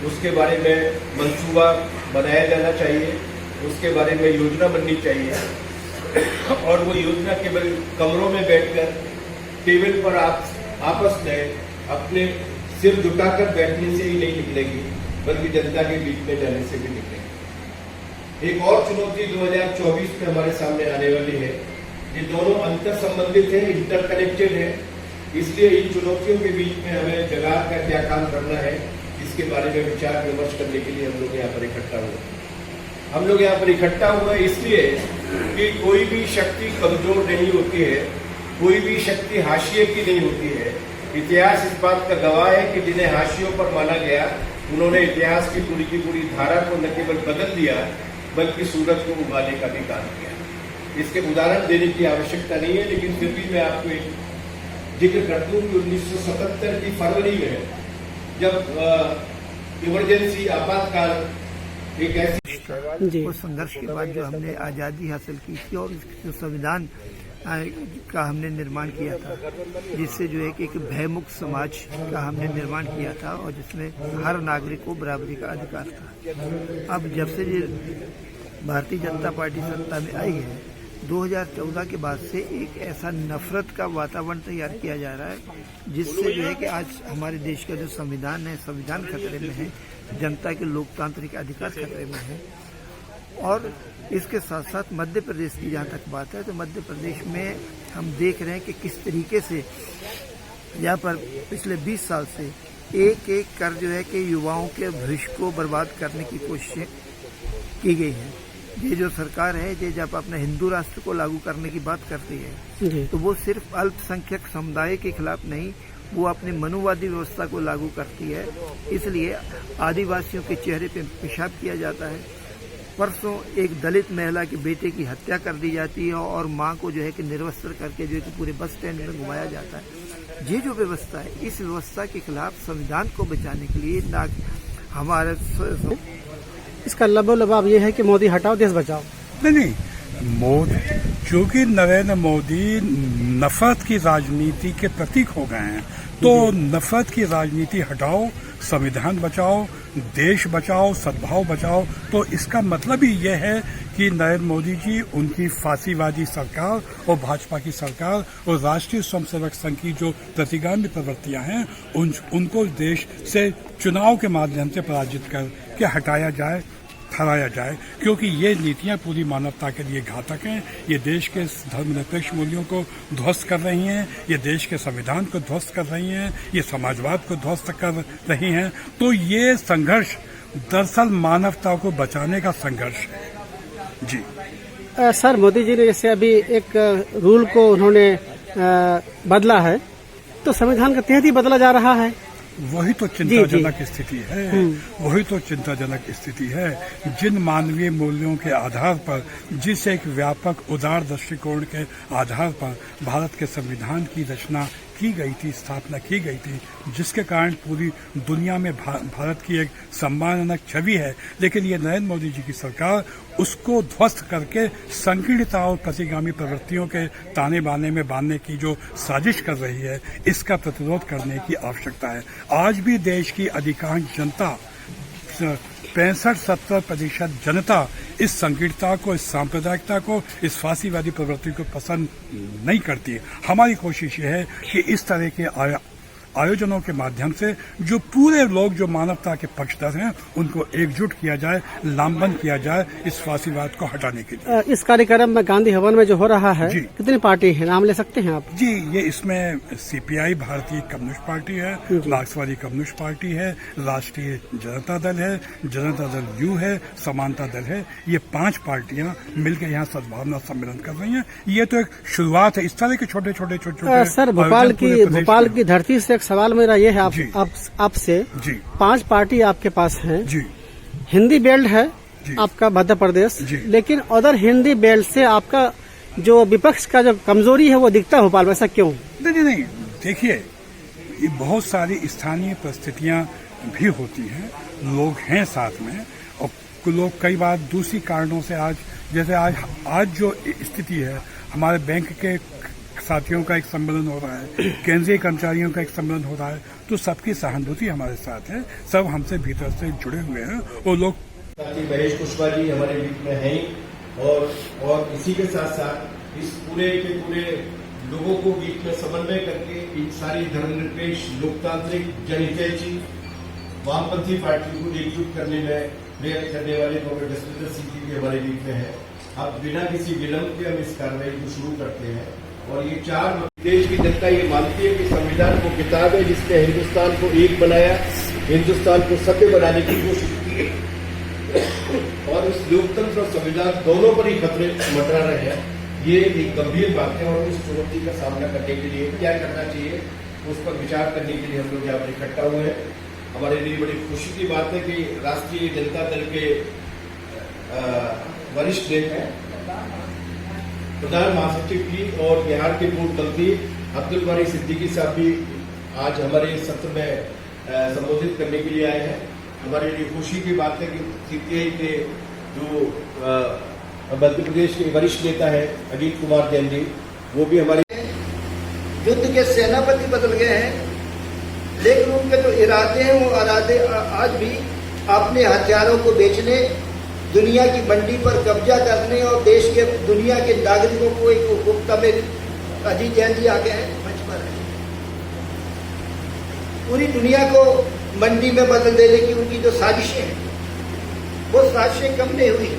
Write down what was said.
उसके बारे में मंसूबा बनाया जाना चाहिए, उसके बारे में योजना बननी चाहिए और वो योजना केवल कमरों में बैठकर टेबल पर आप आपस में अपने सिर झुकाकर बैठने से ही नहीं निकलेगी, बल्कि जनता के बीच में जाने से भी निकलेगी। एक और चुनौती 2024 में हमारे सामने आने वाली है। ये दोनों अंतर संबंधित है, इंटरकनेक्टेड है, इसलिए इन चुनौतियों के बीच में हमें जगह का क्या काम करना है, इसके बारे में विचार विमर्श करने के लिए हम लोग यहाँ पर इकट्ठा हुए। हम लोग यहाँ पर इकट्ठा हुए इसलिए कि कोई भी शक्ति कमजोर नहीं होती है, कोई भी शक्ति हाशिए की नहीं होती है। इतिहास इस बात का गवाह है कि जिन्हें हाशियों पर माना गया, उन्होंने इतिहास की पूरी धारा को न केवल बदल दिया, बल्कि सूरज को उगाने का भी काम किया। इसके उदाहरण देने की आवश्यकता नहीं है, लेकिन फिर भी मैं आपको एक जिक्र कर दूं कि 1977 की फरवरी में जब इमरजेंसी आपातकाल एक ऐसी उस संघर्ष के बाद जो हमने आज़ादी हासिल की थी और जो संविधान का हमने निर्माण किया था, जिससे जो है कि एक भयमुक्त समाज का हमने निर्माण किया था और जिसमें हर नागरिक को बराबरी का अधिकार था। अब जब से भारतीय जनता पार्टी सत्ता में आई है, 2014 के बाद से एक ऐसा नफरत का वातावरण तैयार किया जा रहा है, जिससे जो है कि आज हमारे देश का जो संविधान है, संविधान खतरे में है, जनता के लोकतांत्रिक अधिकार खतरे में है। और इसके साथ साथ मध्य प्रदेश की जहाँ तक बात है, तो मध्य प्रदेश में हम देख रहे हैं कि किस तरीके से यहाँ पर पिछले 20 साल से एक एक कर जो है कि युवाओं के भविष्य को बर्बाद करने की कोशिशें की गई हैं। ये जो सरकार है, ये जब अपने हिंदू राष्ट्र को लागू करने की बात करती है, तो वो सिर्फ अल्पसंख्यक समुदाय के खिलाफ नहीं, वो अपनी मनुवादी व्यवस्था को लागू करती है। इसलिए आदिवासियों के चेहरे पे पेशाब किया जाता है। परसों एक दलित महिला के बेटे की हत्या कर दी जाती है और मां को जो है कि निर्वस्त्र करके जो है कि पूरे बस स्टैंड में घुमाया जाता है। ये जो व्यवस्था है, इस व्यवस्था के खिलाफ संविधान को बचाने के लिए ना हमारे इसका लबोलबाब ये है कि मोदी हटाओ देश बचाओ। नहीं, मोदी चूंकि नरेंद्र मोदी नफरत की राजनीति के प्रतीक हो गए हैं, तो नफरत की राजनीति हटाओ, संविधान बचाओ, देश बचाओ, सद्भाव बचाओ। तो इसका मतलब ही यह है कि नरेंद्र मोदी जी, उनकी फांसीवादी सरकार और भाजपा की सरकार और राष्ट्रीय स्वयंसेवक संघ की जो प्रतिगामी प्रवृत्तियां हैं, उनको देश से चुनाव के माध्यम से पराजित करके हटाया जाए, हराया जाए, क्योंकि ये नीतियां पूरी मानवता के लिए घातक हैं। ये देश के धर्मनिरपेक्ष मूल्यों को ध्वस्त कर रही हैं, ये देश के संविधान को ध्वस्त कर रही हैं, ये समाजवाद को ध्वस्त कर रही हैं। तो ये संघर्ष दरअसल मानवता को बचाने का संघर्ष है। जी सर, मोदी जी ने जैसे अभी एक रूल को उन्होंने बदला है, तो संविधान का तहत ही बदला जा रहा है। वही तो चिंताजनक स्थिति है, वही तो चिंताजनक स्थिति है। जिन मानवीय मूल्यों के आधार पर, जिस एक व्यापक उदार दृष्टिकोण के आधार पर भारत के संविधान की रचना की गई थी, स्थापना की गई थी, जिसके कारण पूरी दुनिया में भारत की एक सम्मानजनक छवि है, लेकिन ये नरेंद्र मोदी जी की सरकार उसको ध्वस्त करके संकीर्णता और प्रतिगामी प्रवृत्तियों के ताने बाने में बांधने की जो साजिश कर रही है, इसका प्रतिरोध करने की आवश्यकता है। आज भी देश की अधिकांश जनता, 65-70% जनता इस संकीर्णता को, इस सांप्रदायिकता को, इस फांसीवादी प्रवृत्ति को पसंद नहीं करती। हमारी कोशिश ये है कि इस तरह के आयोजनों के माध्यम से जो पूरे लोग जो मानवता के पक्षधर हैं, उनको एकजुट किया जाए, लामबंद किया जाए इस फांसीवाद को हटाने के लिए। इस कार्यक्रम में गांधी भवन में जो हो रहा है, कितनी पार्टी है, नाम ले सकते हैं आप? जी, ये इसमें सीपीआई भारतीय कम्युनिस्ट पार्टी है, मार्क्सवादी कम्युनिस्ट पार्टी है, राष्ट्रीय जनता दल है, जनता दल यू है, समानता दल है। ये 5 पार्टियां मिलकर यहाँ सद्भावना सम्मेलन कर रही हैं। ये तो एक शुरुआत है। इस तरह के छोटे सर, भोपाल की धरती से सवाल मेरा ये है आपसे, 5 पार्टी आपके पास हैं, हिंदी बेल्ट है आपका मध्य प्रदेश, लेकिन उधर हिंदी बेल्ट से आपका जो विपक्ष का जो कमजोरी है वो दिखता है भोपाल में, ऐसा क्यों? नहीं, देखिए, ये बहुत सारी स्थानीय परिस्थितियां भी होती हैं, लोग हैं साथ में, और लोग कई बार दूसरी कारणों से आज जो स्थिति है, हमारे बैंक के साथियों का एक सम्मेलन हो रहा है, केंद्रीय कर्मचारियों का एक सम्मेलन हो रहा है, तो सबकी सहानुभूति हमारे साथ है, सब हमसे भीतर से जुड़े हुए हैं। वो लोग साथी महेश कुशवाहा जी हमारे बीच में हैं और इसी के साथ साथ इस पूरे के पूरे लोगों को बीच में समन्वय करके इन सारी धर्मनिरपेक्ष लोकतांत्रिक जनहितैषी वामपंथी पार्टी को एकजुट करने में प्रयत्न करने वाले प्रोफेसर जसविंदर सिंह जी भी हमारे बीच में है। अब बिना किसी विलंब के हम इस कार्रवाई को शुरू करते हैं और ये 4 देश की जनता ये मानती है कि संविधान वो किताब है जिसने हिंदुस्तान को एक बनाया, हिंदुस्तान को सभ्य बनाने की कोशिश की और इस लोकतंत्र और संविधान दोनों पर ही खतरे मंडरा रहे हैं। ये एक गंभीर बात है और इस चुनौती का सामना करने के लिए क्या करना चाहिए उस पर विचार करने के लिए हम लोग यहाँ पर इकट्ठा हुए हैं। हमारे लिए बड़ी खुशी की बात है कि राष्ट्रीय जनता दल के वरिष्ठ नेता प्रधान महासचिव जी और बिहार के पूर्व मंत्री अब्दुल बारी सिद्दीकी साहब भी आज हमारे सत्र में संबोधित करने के लिए आए हैं। हमारे लिए खुशी की बात है कि सीपीआई के जो मध्य प्रदेश के वरिष्ठ नेता है अजीत कुमार जैन जी, वो भी हमारे युद्ध के सेनापति बदल गए हैं, लेकिन उनके जो इरादे हैं वो इरादे आज भी अपने हथियारों को बेचने, दुनिया की मंडी पर कब्जा करने और देश के दुनिया के नागरिकों को एक उपभोक्ता में अजीत जैन जी आ गए हैं मंच पर। पूरी दुनिया को मंडी में बदल देने की उनकी जो साजिशें हैं वो साजिशें कम नहीं हुई।